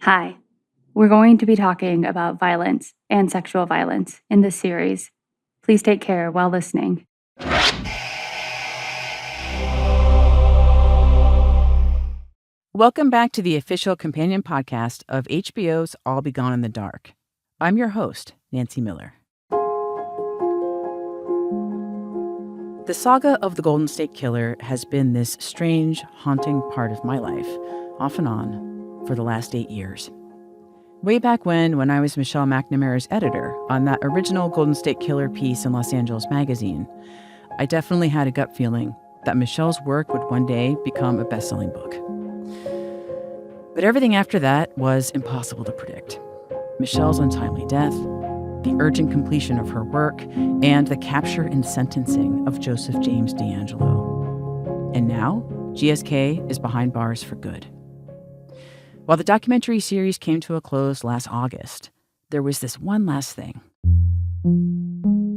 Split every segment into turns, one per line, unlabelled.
Hi, we're going to be talking about violence and sexual violence in this series. Please take care while listening.
Welcome back to the official companion podcast of HBO's All Be Gone in the Dark. I'm your host, Nancy Miller. The saga of the Golden State Killer has been this strange, haunting part of my life, off and on, for the last 8 years. Way back when I was Michelle McNamara's editor on that original Golden State Killer piece in Los Angeles Magazine, I definitely had a gut feeling that Michelle's work would one day become a best-selling book. But everything after that was impossible to predict. Michelle's untimely death, the urgent completion of her work, and the capture and sentencing of Joseph James D'Angelo. And now, GSK is behind bars for good. While the documentary series came to a close last August, there was this one last thing.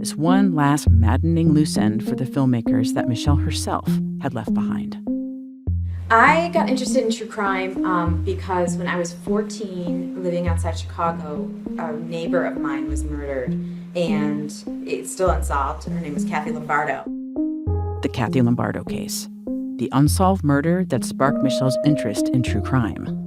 This one last maddening loose end for the filmmakers that Michelle herself had left behind.
I got interested in true crime because when I was 14, living outside Chicago, a neighbor of mine was murdered, and it's still unsolved. Her name was Kathy Lombardo.
The Kathy Lombardo case, the unsolved murder that sparked Michelle's interest in true crime.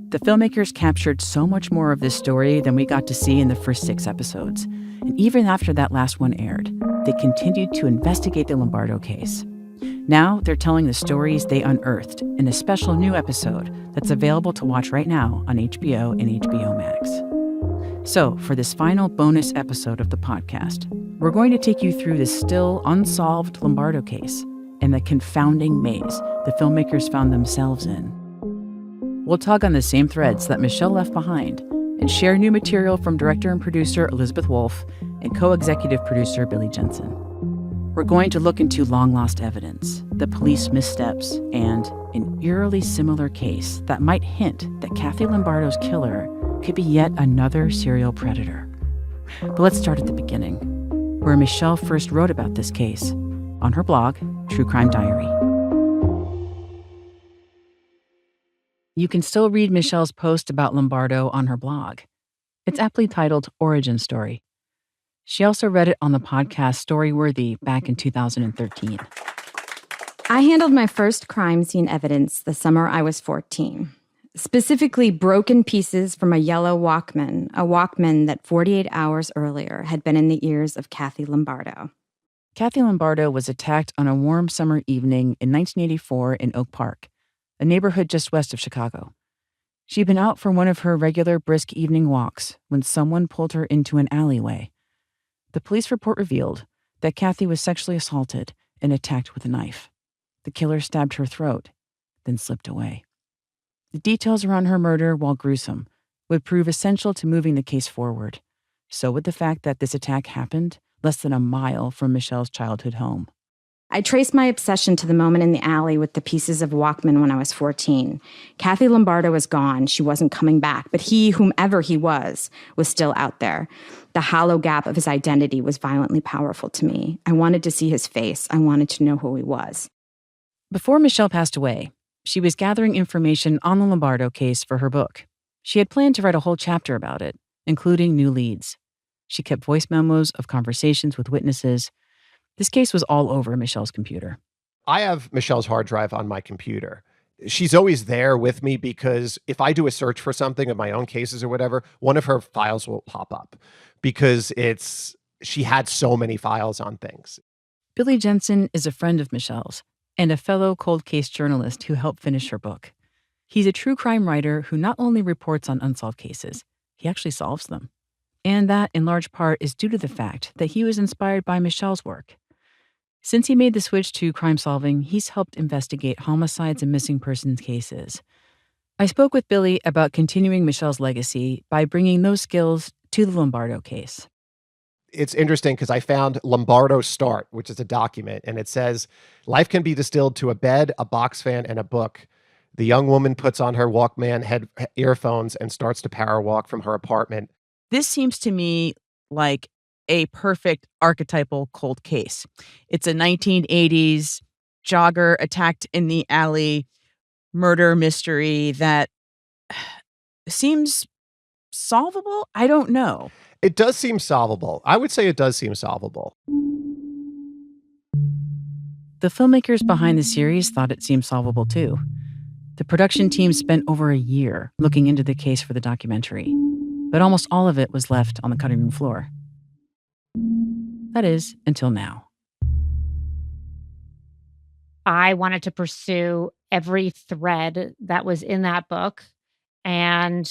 The filmmakers captured so much more of this story than we got to see in the first 6 episodes, and even after that last one aired, they continued to investigate the Lombardo case. Now they're telling the stories they unearthed in a special new episode that's available to watch right now on HBO and HBO Max. So, for this final bonus episode of the podcast, we're going to take you through the still unsolved Lombardo case and the confounding maze the filmmakers found themselves in. We'll tug on the same threads that Michelle left behind and share new material from director and producer Elizabeth Wolff and co-executive producer Billy Jensen. We're going to look into long-lost evidence, the police missteps, and an eerily similar case that might hint that Kathy Lombardo's killer could be yet another serial predator. But let's start at the beginning, where Michelle first wrote about this case on her blog, True Crime Diary. You can still read Michelle's post about Lombardo on her blog. It's aptly titled Origin Story. She also read it on the podcast Storyworthy back in 2013.
I handled my first crime scene evidence the summer I was 14. Specifically, broken pieces from a yellow Walkman, a Walkman that 48 hours earlier had been in the ears of Kathy Lombardo.
Kathy Lombardo was attacked on a warm summer evening in 1984 in Oak Park, a neighborhood just west of Chicago. She'd been out for one of her regular brisk evening walks when someone pulled her into an alleyway. The police report revealed that Kathy was sexually assaulted and attacked with a knife. The killer stabbed her throat, then slipped away. The details around her murder, while gruesome, would prove essential to moving the case forward. So would the fact that this attack happened less than a mile from Michelle's childhood home.
I traced my obsession to the moment in the alley with the pieces of Walkman when I was 14. Kathy Lombardo was gone. She wasn't coming back. But he, whomever he was still out there. The hollow gap of his identity was violently powerful to me. I wanted to see his face. I wanted to know who he was.
Before Michelle passed away, she was gathering information on the Lombardo case for her book. She had planned to write a whole chapter about it, including new leads. She kept voice memos of conversations with witnesses. This case was all over Michelle's computer.
I have Michelle's hard drive on my computer. She's always there with me because if I do a search for something of my own cases or whatever, one of her files will pop up because she had so many files on things.
Billy Jensen is a friend of Michelle's and a fellow cold case journalist who helped finish her book. He's a true crime writer who not only reports on unsolved cases, he actually solves them. And that, in large part, is due to the fact that he was inspired by Michelle's work. Since he made the switch to crime solving, he's helped investigate homicides and missing persons cases. I spoke with Billy about continuing Michelle's legacy by bringing those skills to the Lombardo case.
It's interesting because I found Lombardo Start, which is a document, and it says, life can be distilled to a bed, a box fan, and a book. The young woman puts on her Walkman earphones and starts to power walk from her apartment.
This seems to me like a perfect archetypal cold case. It's a 1980s jogger attacked in the alley murder mystery that seems solvable. I don't know.
It does seem solvable. I would say it does seem solvable.
The filmmakers behind the series thought it seemed solvable too. The production team spent over a year looking into the case for the documentary, but almost all of it was left on the cutting room floor. That is, until now.
I wanted to pursue every thread that was in that book, and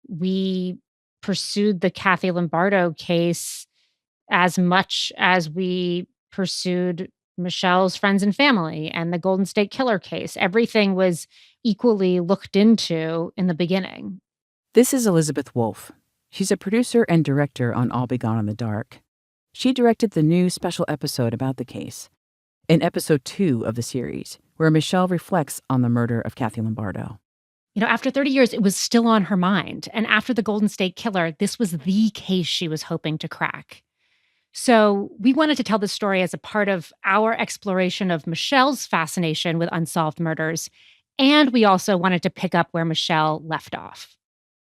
we pursued the Kathy Lombardo case as much as we pursued Michelle's friends and family and the Golden State Killer case. Everything was equally looked into in the beginning.
This is Elizabeth Wolff. She's a producer and director on All Be Gone in the Dark. She directed the new special episode about the case, in episode 2 of the series, where Michelle reflects on the murder of Kathy Lombardo.
You know, after 30 years, it was still on her mind. And after the Golden State Killer, this was the case she was hoping to crack. So we wanted to tell this story as a part of our exploration of Michelle's fascination with unsolved murders. And we also wanted to pick up where Michelle left off.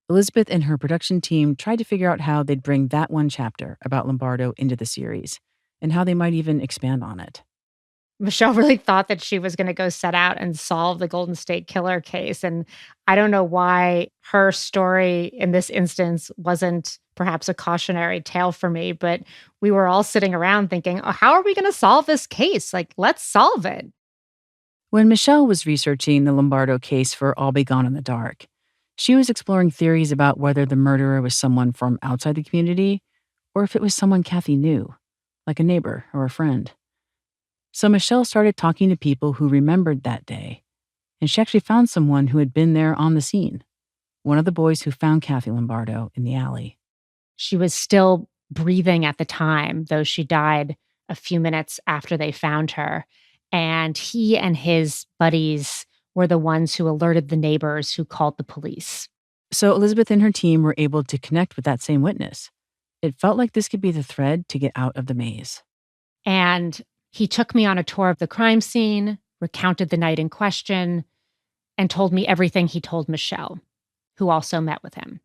Elizabeth and her production team tried to figure out how they'd bring that one chapter about Lombardo into the series, and how they might even expand on it.
Michelle really thought that she was going to go set out and solve the Golden State Killer case. And I don't know why her story in this instance wasn't perhaps a cautionary tale for me, but we were all sitting around thinking, oh, how are we going to solve this case? Like, let's solve it.
When Michelle was researching the Lombardo case for All Be Gone in the Dark, she was exploring theories about whether the murderer was someone from outside the community or if it was someone Kathy knew, like a neighbor or a friend. So Michelle started talking to people who remembered that day, and she actually found someone who had been there on the scene, one of the boys who found Kathy Lombardo in the alley.
She was still breathing at the time, though she died a few minutes after they found her. And he and his buddies were the ones who alerted the neighbors who called the police.
So Elizabeth and her team were able to connect with that same witness. It felt like this could be the thread to get out of the maze.
And he took me on a tour of the crime scene, recounted the night in question, and told me everything he told Michelle, who also met with him.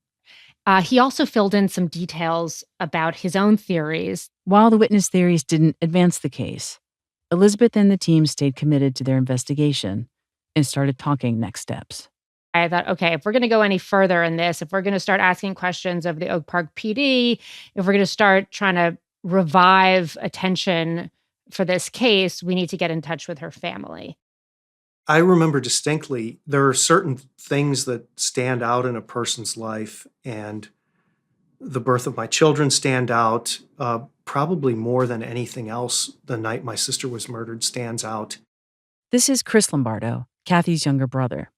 He also filled in some details about his own theories.
While the witness theories didn't advance the case, Elizabeth and the team stayed committed to their investigation and started talking next steps.
I thought, okay, if we're going to go any further in this, if we're going to start asking questions of the Oak Park PD, if we're going to start trying to revive attention for this case, we need to get in touch with her family.
I remember distinctly, there are certain things that stand out in a person's life, and the birth of my children stand out, probably more than anything else. The night my sister was murdered stands out.
This is Chris Lombardo, Kathy's younger brother.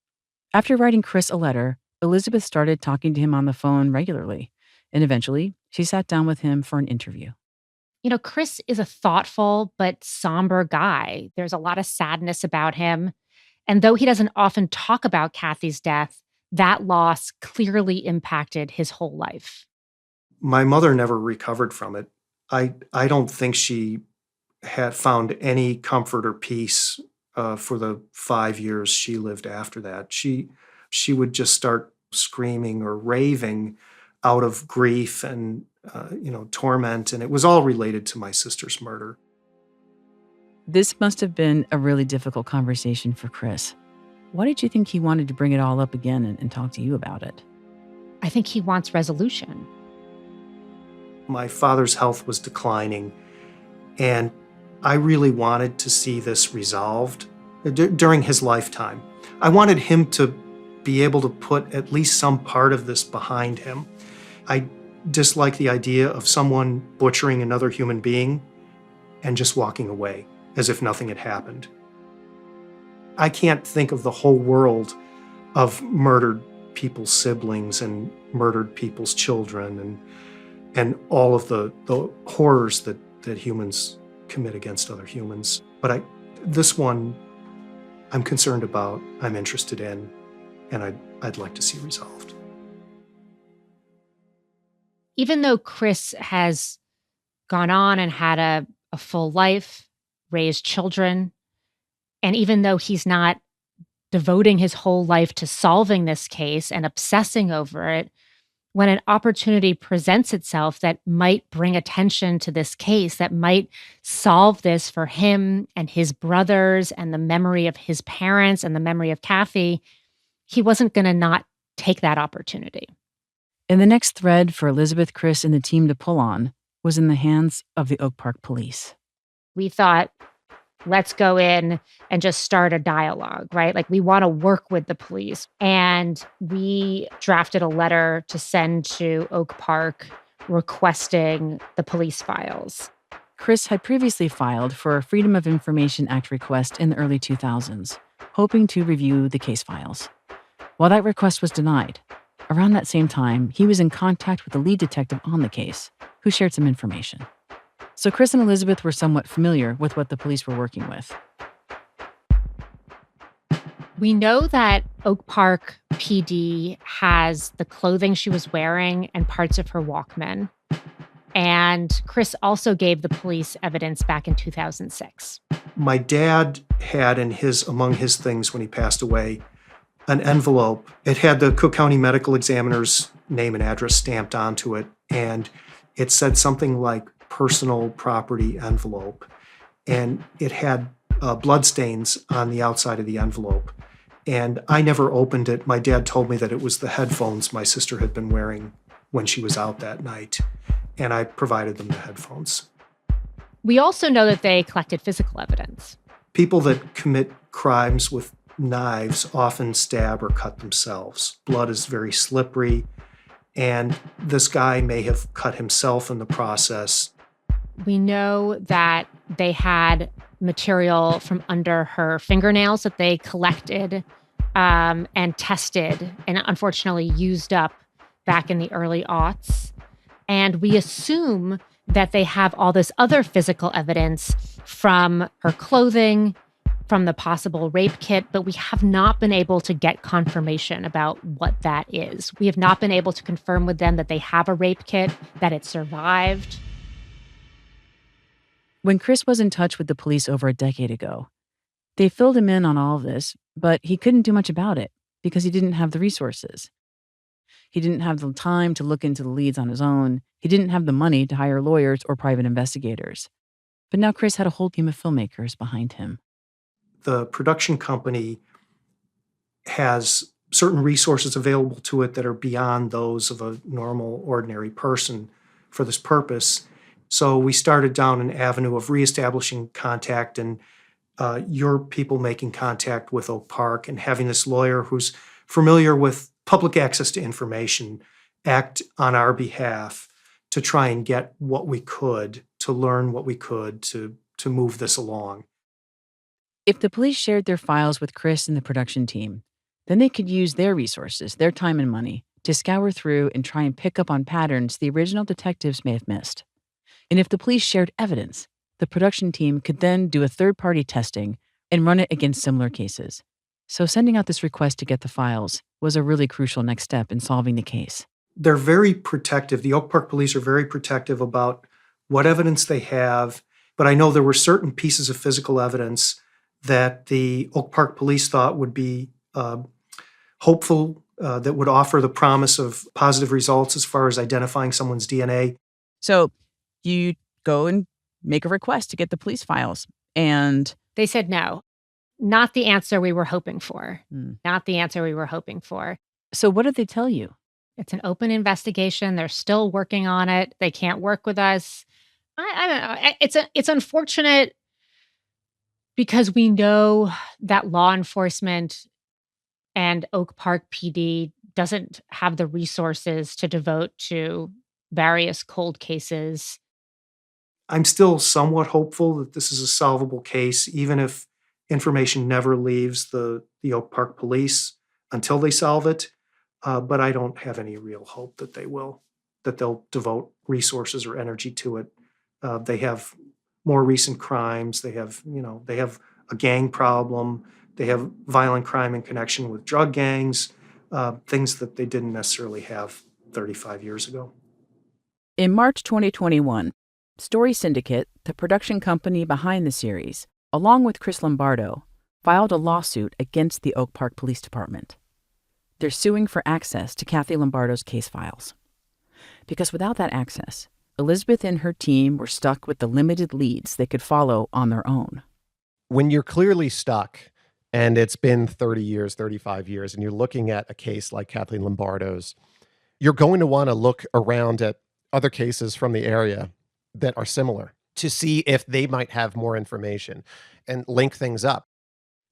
After writing Chris a letter, Elizabeth started talking to him on the phone regularly, and eventually she sat down with him for an interview.
You know, Chris is a thoughtful but somber guy. There's a lot of sadness about him. And though he doesn't often talk about Kathy's death, that loss clearly impacted his whole life.
My mother never recovered from it. I don't think she had found any comfort or peace for the 5 years she lived after that. She would just start screaming or raving out of grief and torment, and it was all related to my sister's murder.
This must have been a really difficult conversation for Chris. Why did you think he wanted to bring it all up again and talk to you about it?
I think he wants resolution.
My father's health was declining, and I really wanted to see this resolved during his lifetime. I wanted him to be able to put at least some part of this behind him. I dislike the idea of someone butchering another human being and just walking away as if nothing had happened. I can't think of the whole world of murdered people's siblings and murdered people's children and all of the horrors that humans commit against other humans. But this one I'm concerned about, I'm interested in, and I'd like to see resolved.
Even though Chris has gone on and had a full life, raised children, and even though he's not devoting his whole life to solving this case and obsessing over it, when an opportunity presents itself that might bring attention to this case, that might solve this for him and his brothers and the memory of his parents and the memory of Kathy, he wasn't going to not take that opportunity.
And the next thread for Elizabeth, Chris, and the team to pull on was in the hands of the Oak Park police.
We thought, let's go in and just start a dialogue, right? Like, we want to work with the police. And we drafted a letter to send to Oak Park requesting the police files.
Chris had previously filed for a Freedom of Information Act request in the early 2000s, hoping to review the case files. While that request was denied, around that same time, he was in contact with the lead detective on the case, who shared some information. So Chris and Elizabeth were somewhat familiar with what the police were working with.
We know that Oak Park PD has the clothing she was wearing and parts of her Walkman. And Chris also gave the police evidence back in 2006.
My dad had among his things when he passed away, an envelope. It had the Cook County Medical Examiner's name and address stamped onto it, and it said something like personal property envelope, and it had bloodstains on the outside of the envelope. And I never opened it. My dad told me that it was the headphones my sister had been wearing when she was out that night, and I provided them the headphones.
We also know that they collected physical evidence.
People that commit crimes with knives often stab or cut themselves. Blood is very slippery, and this guy may have cut himself in the process.
We know that they had material from under her fingernails that they collected and tested and unfortunately used up back in the early aughts. And we assume that they have all this other physical evidence from her clothing, from the possible rape kit, but we have not been able to get confirmation about what that is. We have not been able to confirm with them that they have a rape kit, that it survived.
When Chris was in touch with the police over a decade ago, they filled him in on all of this, but he couldn't do much about it because he didn't have the resources. He didn't have the time to look into the leads on his own. He didn't have the money to hire lawyers or private investigators. But now Chris had a whole team of filmmakers behind him.
The production company has certain resources available to it that are beyond those of a normal, ordinary person for this purpose. So we started down an avenue of reestablishing contact and your people making contact with Oak Park and having this lawyer who's familiar with public access to information act on our behalf to try and get what we could, to learn what we could, to move this along.
If the police shared their files with Chris and the production team, then they could use their resources, their time and money, to scour through and try and pick up on patterns the original detectives may have missed. And if the police shared evidence, the production team could then do a third-party testing and run it against similar cases. So sending out this request to get the files was a really crucial next step in solving the case.
They're very protective. The Oak Park police are very protective about what evidence they have, but I know there were certain pieces of physical evidence that the Oak Park police thought would be hopeful, that would offer the promise of positive results as far as identifying someone's DNA.
So you go and make a request to get the police files, and
They said no. Not the answer we were hoping for. Not the answer we were hoping for.
so what did they tell you?
It's an open investigation. They're still working on it. They can't work with us. I don't know. It's unfortunate because we know that law enforcement and Oak Park PD doesn't have the resources to devote to various cold cases.
I'm still somewhat hopeful that this is a solvable case, even if information never leaves the Oak Park police until they solve it. But I don't have any real hope that they will, that they'll devote resources or energy to it. They have more recent crimes. They have a gang problem. They have violent crime in connection with drug gangs, things that they didn't necessarily have 35 years ago.
In March 2021, Story Syndicate, the production company behind the series, along with Chris Lombardo, filed a lawsuit against the Oak Park Police Department. They're suing for access to Kathy Lombardo's case files. Because without that access, Elizabeth and her team were stuck with the limited leads they could follow on their own.
When you're clearly stuck and it's been 30 years, 35 years, and you're looking at a case like Kathleen Lombardo's, you're going to want to look around at other cases from the area that are similar to see if they might have more information and link things up.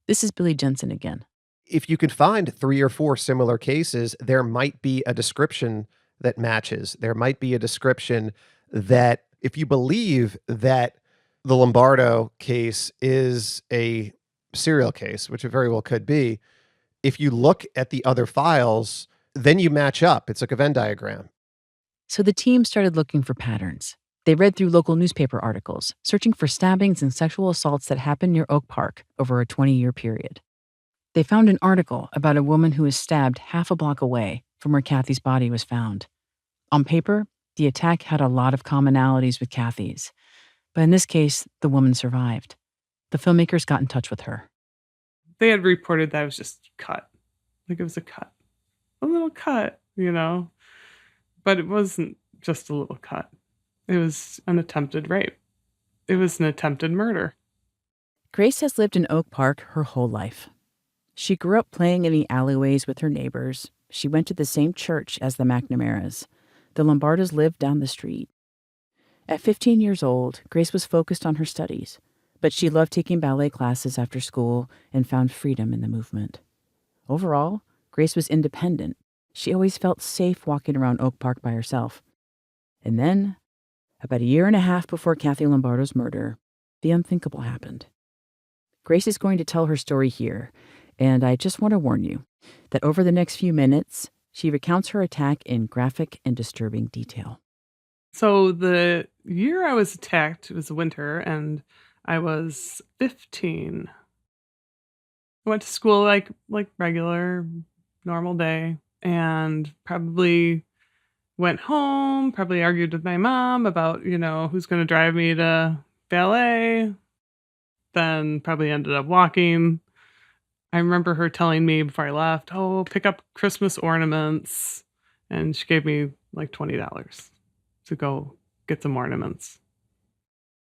This is Billy Jensen again.
If you could find 3 or 4 similar cases, there might be a description that matches. There might be a description that, if you believe that the Lombardo case is a serial case, which it very well could be, if you look at the other files, then you match up. It's like a Venn diagram.
So the team started looking for patterns. They read through local newspaper articles, searching for stabbings and sexual assaults that happened near Oak Park over a 20-year period. They found an article about a woman who was stabbed half a block away from where Kathy's body was found. On paper, the attack had a lot of commonalities with Kathy's, but in this case, the woman survived. The filmmakers got in touch with her.
They had reported that it was just cut. Like it was a cut. A little cut, But it wasn't just a little cut. It was an attempted rape. It was an attempted murder.
Grace has lived in Oak Park her whole life. She grew up playing in the alleyways with her neighbors. She went to the same church as the McNamaras. The Lombardos lived down the street. At 15 years old, Grace was focused on her studies, but she loved taking ballet classes after school and found freedom in the movement. Overall, Grace was independent. She always felt safe walking around Oak Park by herself. And then, about a year and a half before Kathy Lombardo's murder, the unthinkable happened. Grace is going to tell her story here, and I just want to warn you that over the next few minutes, she recounts her attack in graphic and disturbing detail.
So the year I was attacked, it was winter, and I was 15. I went to school like regular, normal day, and probably went home, probably argued with my mom about, who's going to drive me to ballet. Then probably ended up walking. I remember her telling me before I left, oh, pick up Christmas ornaments. And she gave me like $20 to go get some ornaments.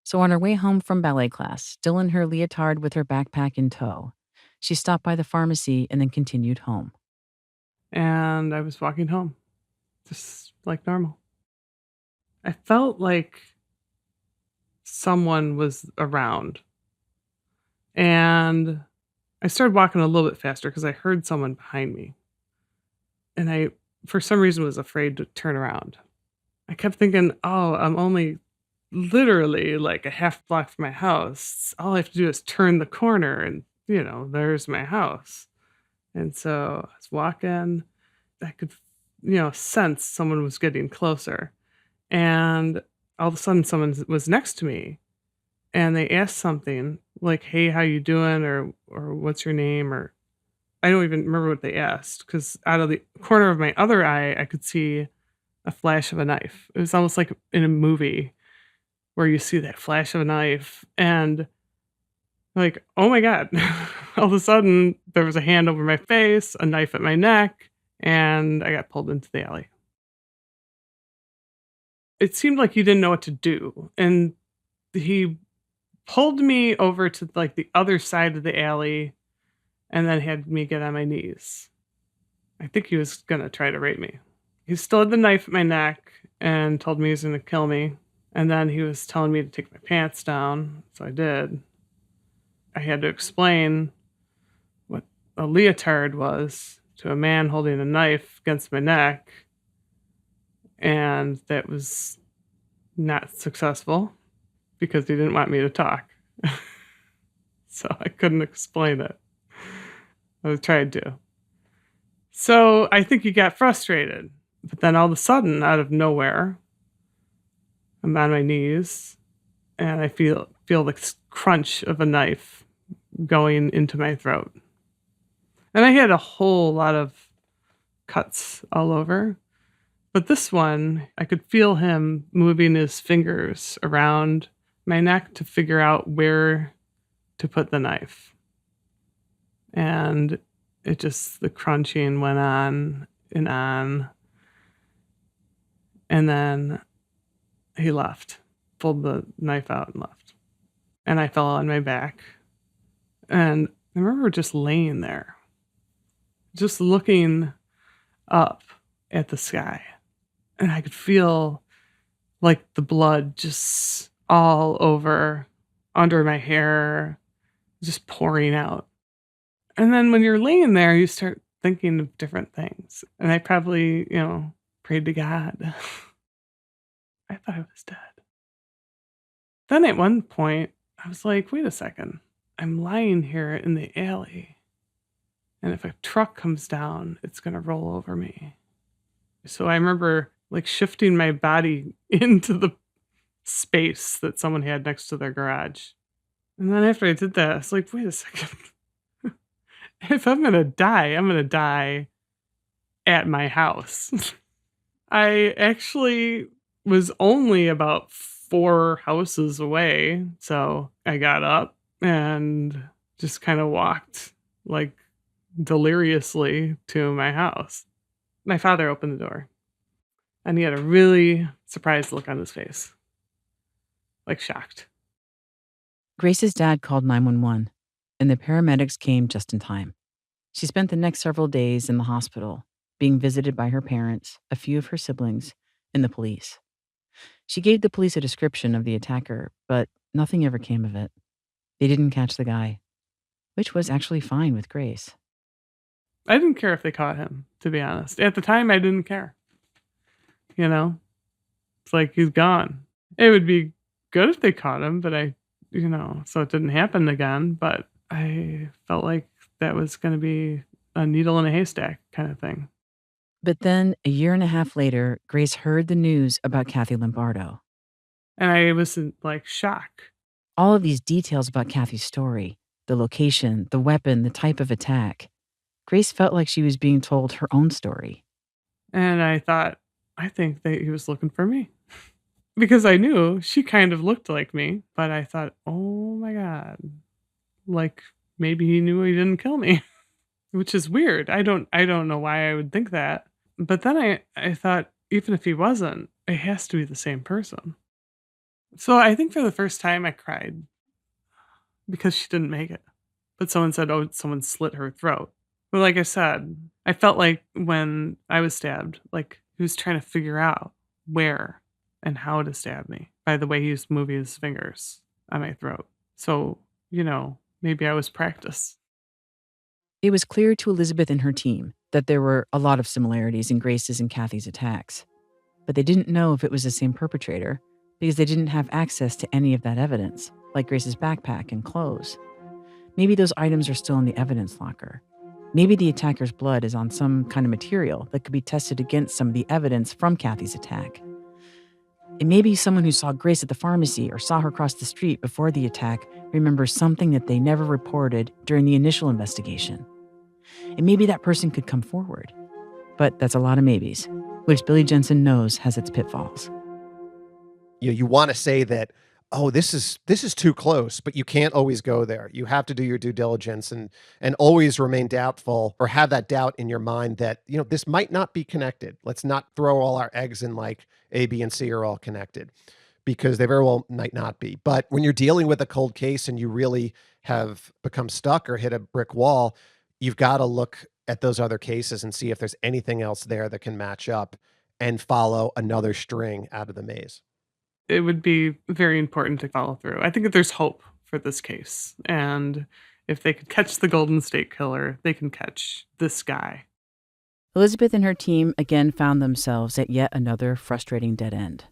So on her way home from ballet class, still in her leotard with her backpack in tow, she stopped by the pharmacy and then continued home.
And I was walking home, just like normal. I felt like someone was around. And I started walking a little bit faster because I heard someone behind me. And I, for some reason, was afraid to turn around. I kept thinking, oh, I'm only literally like a half block from my house. All I have to do is turn the corner and, there's my house. And so I was walking. I could, sense someone was getting closer. And all of a sudden someone was next to me. And they asked something like, hey, how you doing? Or what's your name? Or I don't even remember what they asked, because out of the corner of my other eye, I could see a flash of a knife. It was almost like in a movie where you see that flash of a knife. And like, oh my God, all of a sudden there was a hand over my face, a knife at my neck, and I got pulled into the alley. It seemed like he didn't know what to do. And he pulled me over to like the other side of the alley and then had me get on my knees. I think he was going to try to rape me. He still had the knife at my neck and told me he was going to kill me. And then he was telling me to take my pants down. So I did. I had to explain what a leotard was to a man holding a knife against my neck. And that was not successful, because he didn't want me to talk. So I couldn't explain it. I tried to. So I think he got frustrated. But then all of a sudden, out of nowhere, I'm on my knees and I feel the crunch of a knife going into my throat. And I had a whole lot of cuts all over. But this one, I could feel him moving his fingers around my neck to figure out where to put the knife. And the crunching went on and on. And then he left, pulled the knife out and left. And I fell on my back. And I remember just laying there, just looking up at the sky. And I could feel like the blood just all over under my hair, just pouring out. And then when you're laying there, you start thinking of different things. And I probably, prayed to God. I thought I was dead. Then at one point, I was like, wait a second. I'm lying here in the alley. And if a truck comes down, it's going to roll over me. So I remember shifting my body into the space that someone had next to their garage. And then after I did that, I was like, wait a second. If I'm going to die, I'm going to die at my house. I actually was only about 4 houses away. So I got up and just kind of walked deliriously to my house. My father opened the door and he had a really surprised look on his face, shocked.
Grace's dad called 911, and the paramedics came just in time. She spent the next several days in the hospital, being visited by her parents, a few of her siblings, and the police. She gave the police a description of the attacker, but nothing ever came of it. They didn't catch the guy, which was actually fine with Grace.
I didn't care if they caught him, to be honest. At the time, I didn't care. It's like he's gone. It would be good if they caught him, but so it didn't happen again. But I felt like that was going to be a needle in a haystack kind of thing.
But then, a year and a half later, Grace heard the news about Kathy Lombardo.
And I was in shock.
All of these details about Kathy's story, the location, the weapon, the type of attack. Grace felt like she was being told her own story.
And I thought, I think that he was looking for me. Because I knew she kind of looked like me, but I thought, oh my God, maybe he knew he didn't kill me, which is weird. I don't know why I would think that. But then I thought, even if he wasn't, it has to be the same person. So I think for the first time I cried because she didn't make it. But someone said, oh, someone slit her throat. But like I said, I felt like when I was stabbed, he was trying to figure out where and how to stab me by the way he was moving his fingers on my throat. So, maybe I was practiced.
It was clear to Elizabeth and her team that there were a lot of similarities in Grace's and Kathy's attacks. But they didn't know if it was the same perpetrator because they didn't have access to any of that evidence, like Grace's backpack and clothes. Maybe those items are still in the evidence locker. Maybe the attacker's blood is on some kind of material that could be tested against some of the evidence from Kathy's attack. And maybe someone who saw Grace at the pharmacy or saw her cross the street before the attack remembers something that they never reported during the initial investigation. And maybe that person could come forward. But that's a lot of maybes, which Billy Jensen knows has its pitfalls.
You want to say that, oh, this is too close, but you can't always go there. You have to do your due diligence and always remain doubtful or have that doubt in your mind that, this might not be connected. Let's not throw all our eggs in A, B, and C are all connected, because they very well might not be. But when you're dealing with a cold case and you really have become stuck or hit a brick wall, you've got to look at those other cases and see if there's anything else there that can match up and follow another string out of the maze.
It would be very important to follow through. I think that there's hope for this case. And if they could catch the Golden State Killer, they can catch this guy.
Elizabeth and her team again found themselves at yet another frustrating dead end.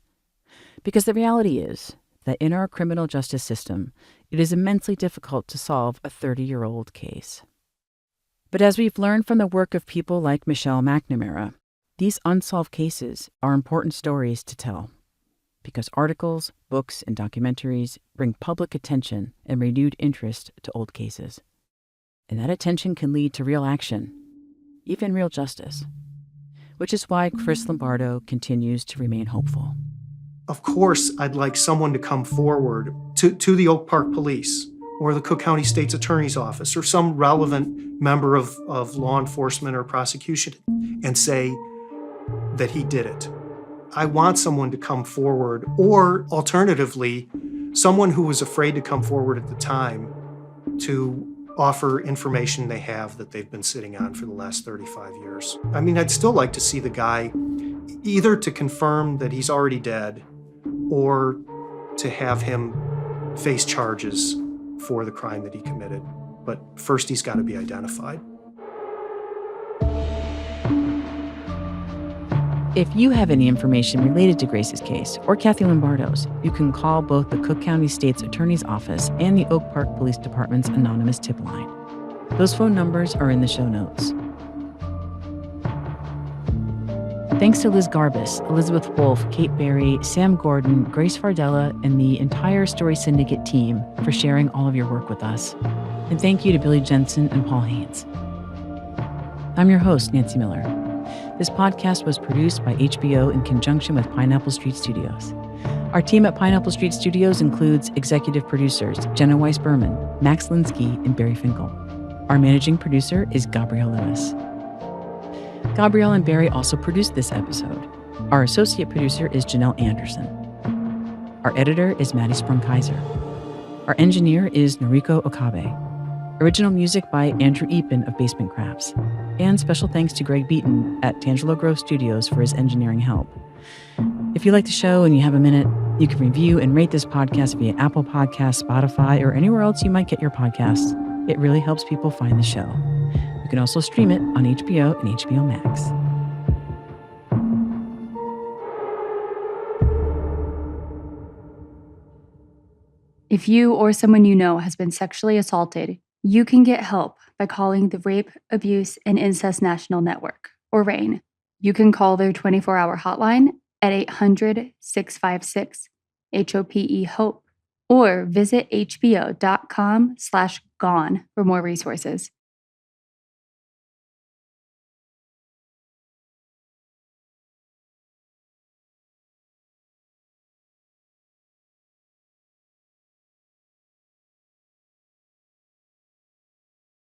Because the reality is that in our criminal justice system, it is immensely difficult to solve a 30-year-old case. But as we've learned from the work of people like Michelle McNamara, these unsolved cases are important stories to tell. Because articles, books, and documentaries bring public attention and renewed interest to old cases. And that attention can lead to real action, even real justice. Which is why Chris Lombardo continues to remain hopeful.
Of course, I'd like someone to come forward to the Oak Park Police or the Cook County State's Attorney's Office or some relevant member of law enforcement or prosecution and say that he did it. I want someone to come forward, or alternatively, someone who was afraid to come forward at the time to offer information they have that they've been sitting on for the last 35 years. I mean, I'd still like to see the guy either to confirm that he's already dead or to have him face charges for the crime that he committed. But first, he's got to be identified.
If you have any information related to Grace's case or Kathy Lombardo's, you can call both the Cook County State's Attorney's Office and the Oak Park Police Department's anonymous tip line. Those phone numbers are in the show notes. Thanks to Liz Garbus, Elizabeth Wolff, Kate Berry, Sam Gordon, Grace Fardella, and the entire Story Syndicate team for sharing all of your work with us. And thank you to Billy Jensen and Paul Haynes. I'm your host, Nancy Miller. This podcast was produced by HBO in conjunction with Pineapple Street Studios. Our team at Pineapple Street Studios includes executive producers Jenna Weiss-Berman, Max Linsky, and Barry Finkel. Our managing producer is Gabrielle Lewis. Gabrielle and Barry also produced this episode. Our associate producer is Janelle Anderson. Our editor is Maddie Sprung-Kaiser. Our engineer is Noriko Okabe. Original music by Andrew Eapen of Basement Crafts. And special thanks to Greg Beaton at Tangelo Grove Studios for his engineering help. If you like the show and you have a minute, you can review and rate this podcast via Apple Podcasts, Spotify, or anywhere else you might get your podcasts. It really helps people find the show. You can also stream it on HBO and HBO Max.
If you or someone you know has been sexually assaulted, you can get help by calling the Rape, Abuse, and Incest National Network, or RAINN. You can call their 24-hour hotline at 800-656-HOPE, HOPE, or visit hbo.com/gone for more resources.